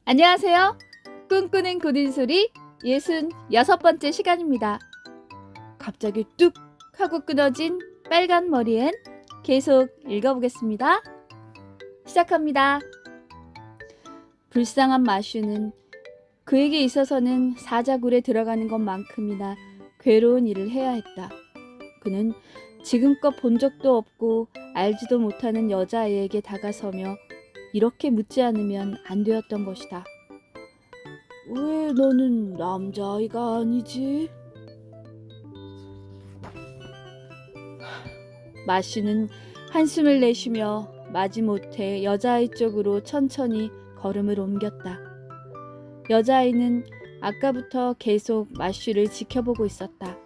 안녕하세요. 꿈꾸는 고든소리 66번째 시간입니다. 갑자기 뚝 하고 끊어진 빨간 머리엔 계속 읽어보겠습니다. 시작합니다. 불쌍한 마슈는 그에게 있어서는 사자굴에 들어가는 것만큼이나 괴로운 일을 해야 했다. 그는 지금껏 본 적도 없고 알지도 못하는 여자아이에게 다가서며 이렇게 묻지 않으면 안 되었던 것이다. 왜 너는 남자아이가 아니지? 마슈는 한숨을 내쉬며 마지못해 여자아이 쪽으로 천천히 걸음을 옮겼다. 여자아이는 아까부터 계속 마슈를 지켜보고 있었다.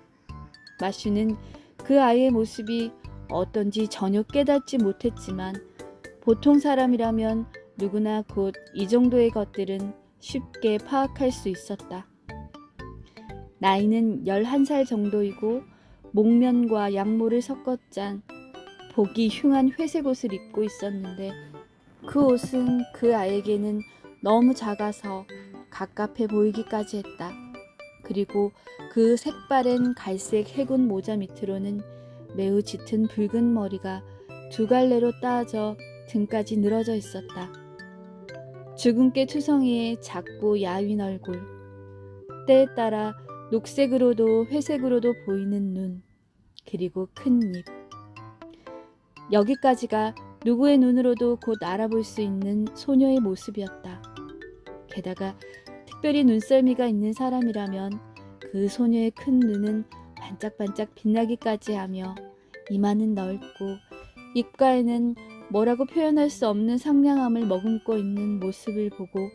마슈는 그 아이의 모습이 어떤지 전혀 깨닫지 못했지만 보통 사람이라면 누구나 곧 이 정도의 것들은 쉽게 파악할 수 있었다. 나이는 11살 정도이고 목면과 양모를 섞어 짠 보기 흉한 회색 옷을 입고 있었는데 그 옷은 그 아이에게는 너무 작아서 갑갑해 보이기까지 했다. 그리고 그 색바랜 갈색 해군 모자 밑으로는 매우 짙은 붉은 머리가 두 갈래로 따져 등까지 늘어져 있었다. 주근깨 투성이의 작고 야윈 얼굴, 때에 따라 녹색으로도 회색으로도 보이는 눈, 그리고 큰 입. 여기까지가 누구의 눈으로도 곧 알아볼 수 있는 소녀의 모습이었다. 게다가 특별히 눈썰미가 있는 사람이라면 그 소녀의 큰 눈은 반짝반짝 빛나기까지 하며 이마는 넓고 입가에는 뭐라고 표현할 수 없는 상냥함을 머금고 있는 모습을 보고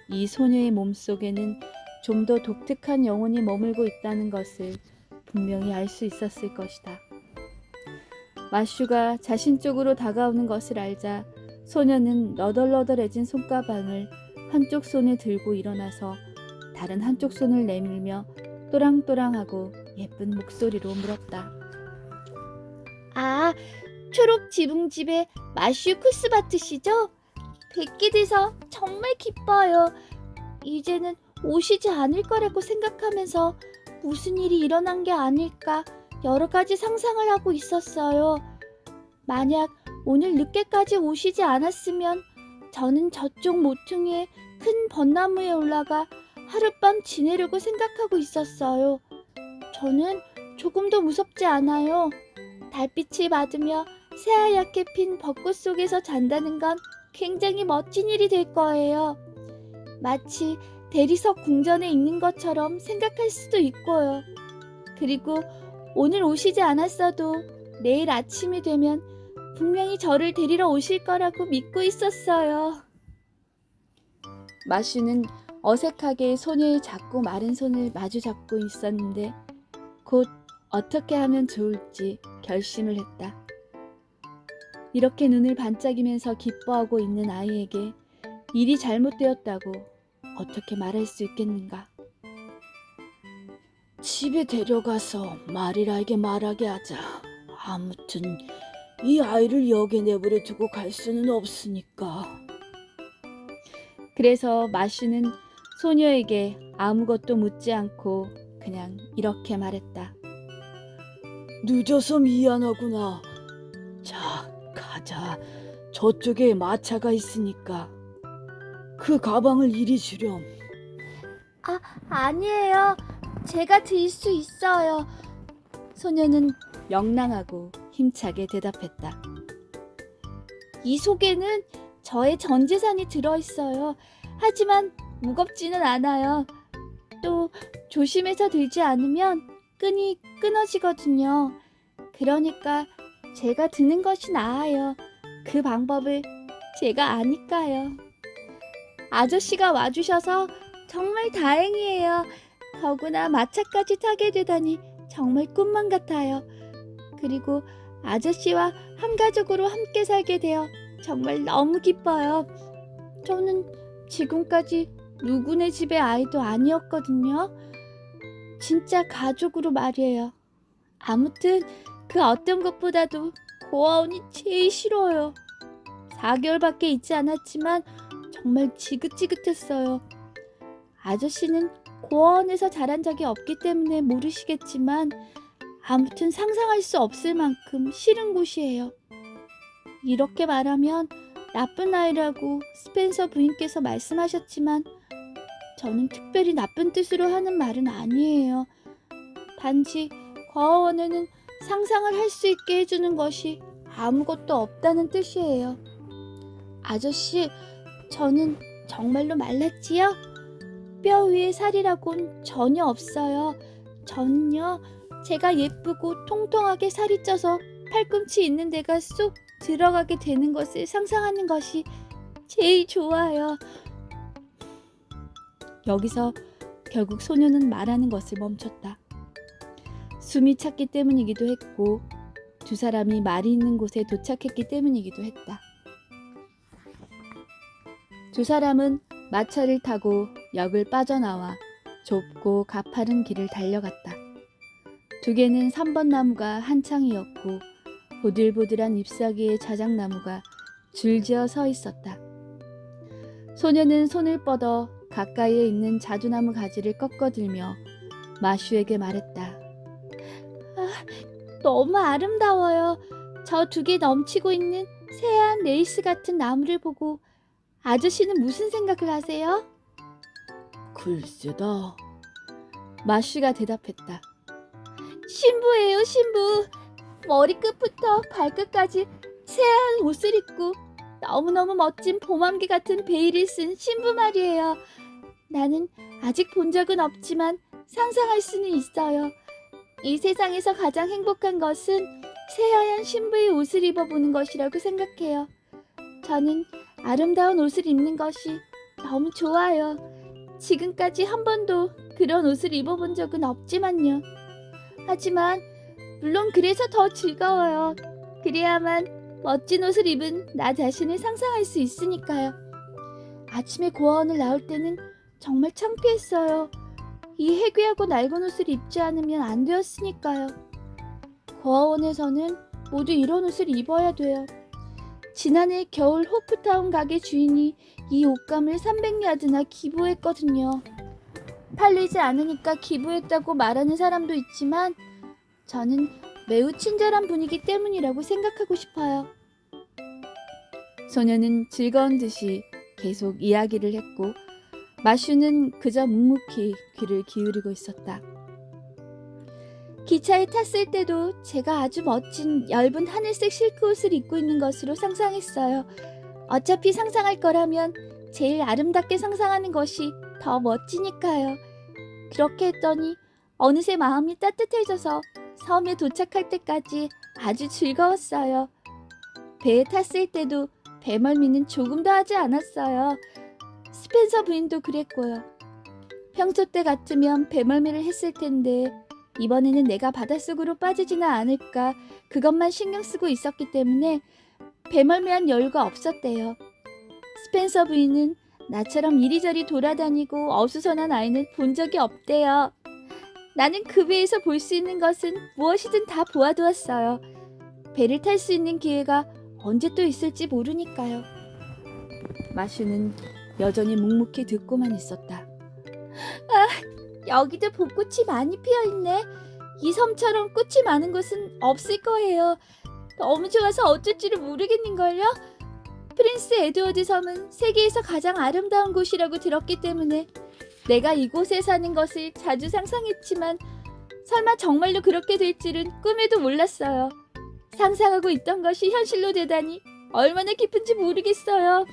이 소녀의 몸속에는 좀 더 독특한 영혼이 머물고 있다는 것을 분명히 알 수 있었을 것이다. 마슈가 자신 쪽으로 다가오는 것을 알자 소녀는 너덜너덜해진 손가방을 한쪽 손에 들고 일어나서 다른 한쪽 손을 내밀며 또랑또랑하고 예쁜 목소리로 물었다. 아, 초록 지붕집의 마슈 쿠스바트시죠? 뵙게 돼서 정말 기뻐요. 이제는 오시지 않을 거라고 생각하면서 무슨 일이 일어난 게 아닐까 여러 가지 상상을 하고 있었어요. 만약 오늘 늦게까지 오시지 않았으면 저는 저쪽 모퉁이의 큰 벚나무에 올라가 하룻밤 지내려고 생각하고 있었어요. 저는 조금 더 무섭지 않아요. 달빛을 받으며 새하얗게 핀 벚꽃 속에서 잔다는 건 굉장히 멋진 일이 될 거예요. 마치 대리석 궁전에 있는 것처럼 생각할 수도 있고요. 그리고 오늘 오시지 않았어도 내일 아침이 되면 분명히 저를 데리러 오실 거라고 믿고 있었어요. 마슈는 어색하게 소녀의 작고 마른 손을 마주 잡고 있었는데 곧 어떻게 하면 좋을지 결심을 했다. 이렇게 눈을 반짝이면서 기뻐하고 있는 아이에게 일이 잘못되었다고 어떻게 말할 수 있겠는가? 집에 데려가서 마리라에게 말하게 하자. 아무튼 이 아이를 여기 내버려 두고 갈 수는 없으니까. 그래서 마슈는 소녀에게 아무것도 묻지 않고 그냥 이렇게 말했다. 늦어서 미안하구나. 자, 가자. 저쪽에 마차가 있으니까. 그 가방을 이리 주렴. 아니에요. 제가 들 수 있어요. 소녀는 명랑하고 힘차게 대답했다. 이 속에는 저의 전 재산이 들어있어요. 하지만 무겁지는 않아요. 또 조심해서 들지 않으면 끈이 끊어지거든요. 그러니까 제가 드는 것이 나아요. 그 방법을 제가 아니까요. 아저씨가 와주셔서 정말 다행이에요. 더구나 마차까지 타게 되다니 정말 꿈만 같아요. 그리고 아저씨와 한 가족으로 함께 살게 되어 정말 너무 기뻐요. 저는 지금까지 누구네 집의 아이도 아니었거든요. 진짜 가족으로 말이에요. 아무튼 그 어떤 것보다도 고아원이 제일 싫어요. 4개월밖에 있지 않았지만 정말 지긋지긋했어요. 아저씨는 고아원에서 자란 적이 없기 때문에 모르시겠지만 아무튼 상상할 수 없을 만큼 싫은 곳이에요. 이렇게 말하면 나쁜 아이라고 스펜서 부인께서 말씀하셨지만 저는 특별히 나쁜 뜻으로 하는 말은 아니에요. 단지 고아원에는 상상을 할 수 있게 해주는 것이 아무것도 없다는 뜻이에요. 아저씨, 저는 정말로 말랐지요? 뼈 위에 살이라곤 전혀 없어요. 저는요, 제가 예쁘고 통통하게 살이 쪄서 팔꿈치 있는 데가 쏙 들어가게 되는 것을 상상하는 것이 제일 좋아요. 여기서 결국 소녀는 말하는 것을 멈췄다. 숨이 찼기 때문이기도 했고 두 사람이 말이 있는 곳에 도착했기 때문이기도 했다. 두 사람은 마차를 타고 역을 빠져나와 좁고 가파른 길을 달려갔다. 두 개는 3번 나무가 한창이었고 보들보들한 잎사귀의 자작나무가 줄지어 서 있었다. 소녀는 손을 뻗어 가까이에 있는 자두나무 가지를 꺾어들며 마슈에게 말했다. 너무 아름다워요. 저 두 개 넘치고 있는 새하얀 레이스 같은 나무를 보고 아저씨는 무슨 생각을 하세요? 글쎄다. 마슈가 대답했다. 신부예요, 신부. 머리끝부터 발끝까지 새하얀 옷을 입고 너무너무 멋진 봄함기 같은 베일을 쓴 신부 말이에요. 나는 아직 본 적은 없지만 상상할 수는 있어요. 이 세상에서 가장 행복한 것은 새하얀 신부의 옷을 입어보는 것이라고 생각해요. 저는 아름다운 옷을 입는 것이 너무 좋아요. 지금까지 한 번도 그런 옷을 입어본 적은 없지만요. 하지만 물론 그래서 더 즐거워요. 그래야만 멋진 옷을 입은 나 자신을 상상할 수 있으니까요. 아침에 고아원을 나올 때는 정말 창피했어요. 이 해괴하고 낡은 옷을 입지 않으면 안 되었으니까요. 고아원에서는 모두 이런 옷을 입어야 돼요. 지난해 겨울 호프타운 가게 주인이 이 옷감을 300야드나 기부했거든요. 팔리지 않으니까 기부했다고 말하는 사람도 있지만 저는 매우 친절한 분이기 때문이라고 생각하고 싶어요. 소녀는 즐거운 듯이 계속 이야기를 했고 마슈는 그저 묵묵히 귀를 기울이고 있었다. 기차에 탔을 때도 제가 아주 멋진 엷은 하늘색 실크 옷을 입고 있는 것으로 상상했어요. 어차피 상상할 거라면 제일 아름답게 상상하는 것이 더 멋지니까요. 그렇게 했더니 어느새 마음이 따뜻해져서 섬에 도착할 때까지 아주 즐거웠어요. 배에 탔을 때도 배멀미는 조금도 하지 않았어요. 스펜서 부인도 그랬고요. 평소 때 같으면 배멀미를 했을 텐데 이번에는 내가 바닷속으로 빠지지는 않을까 그것만 신경 쓰고 있었기 때문에 배멀미한 여유가 없었대요. 스펜서 부인은 나처럼 이리저리 돌아다니고 어수선한 아이는 본 적이 없대요. 나는 그 배에서 볼 수 있는 것은 무엇이든 다 보아두었어요. 배를 탈 수 있는 기회가 언제 또 있을지 모르니까요. 마슈는 여전히 묵묵히 듣고만 있었다. 여기도 벚꽃이 많이 피어있네. 이 섬처럼 꽃이 많은 곳은 없을 거예요. 너무 좋아서 어쩔지를 모르겠는걸요. 프린스 에드워드 섬은 세계에서 가장 아름다운 곳이라고 들었기 때문에 내가 이곳에 사는 것을 자주 상상했지만 설마 정말로 그렇게 될 줄은 꿈에도 몰랐어요. 상상하고 있던 것이 현실로 되다니 얼마나 기쁜지 모르겠어요.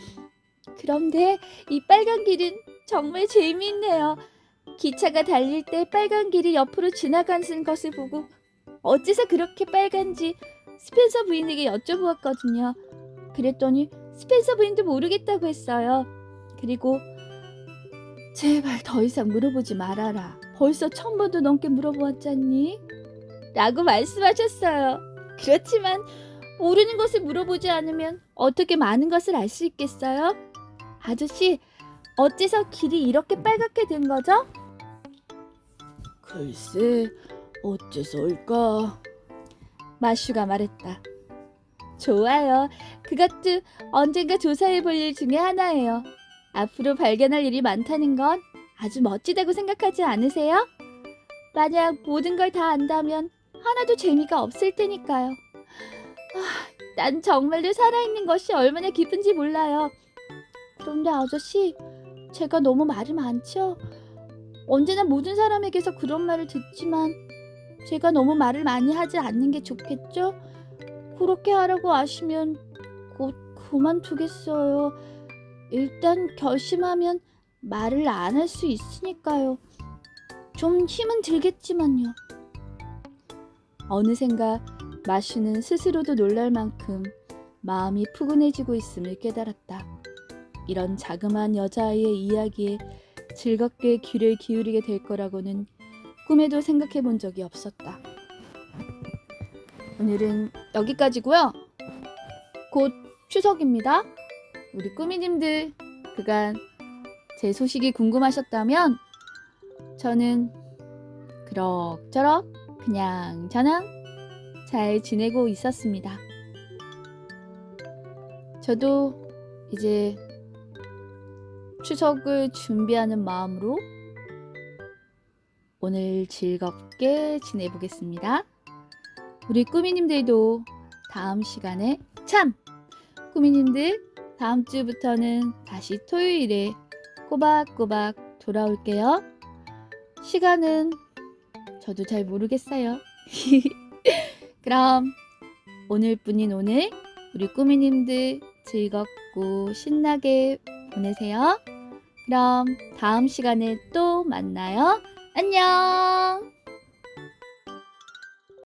그런데 이 빨간 길은 정말 재미있네요. 기차가 달릴 때 빨간 길이 옆으로 지나가는 것을 보고 어째서 그렇게 빨간지 스펜서 부인에게 여쭤보았거든요. 그랬더니 스펜서 부인도 모르겠다고 했어요. 그리고 제발 더 이상 물어보지 말아라. 벌써 1000번도 넘게 물어보았잖니? 라고 말씀하셨어요. 그렇지만 모르는 것을 물어보지 않으면 어떻게 많은 것을 알 수 있겠어요? 아저씨, 어째서 길이 이렇게 빨갛게 된 거죠? 글쎄, 어째서일까? 마슈가 말했다. 좋아요. 그것도 언젠가 조사해 볼 일 중에 하나예요. 앞으로 발견할 일이 많다는 건 아주 멋지다고 생각하지 않으세요? 만약 모든 걸 다 안다면 하나도 재미가 없을 테니까요. 난 정말로 살아있는 것이 얼마나 기쁜지 몰라요. 그런데 아저씨, 제가 너무 말이 많죠? 언제나 모든 사람에게서 그런 말을 듣지만 제가 너무 말을 많이 하지 않는 게 좋겠죠? 그렇게 하라고 하시면 곧 그만두겠어요. 일단 결심하면 말을 안 할 수 있으니까요. 좀 힘은 들겠지만요. 어느샌가 마슈는 스스로도 놀랄 만큼 마음이 푸근해지고 있음을 깨달았다. 이런 자그마한 여자아이의 이야기에 즐겁게 귀를 기울이게 될 거라고는 꿈에도 생각해 본 적이 없었다. 오늘은 여기까지고요. 곧 추석입니다. 우리 꾸미님들 그간 제 소식이 궁금하셨다면 저는 그럭저럭 그냥저냥 잘 지내고 있었습니다. 저도 이제 추석을 준비하는 마음으로 오늘 즐겁게 지내보겠습니다. 우리 꾸미님들도 다음 시간에 꾸미님들 다음 주부터는 다시 토요일에 꼬박꼬박 돌아올게요. 시간은 저도 잘 모르겠어요. 그럼 오늘뿐인 오늘 우리 꾸미님들 즐겁고 신나게 보내세요. 그럼 다음 시간에 또 만나요. 안녕!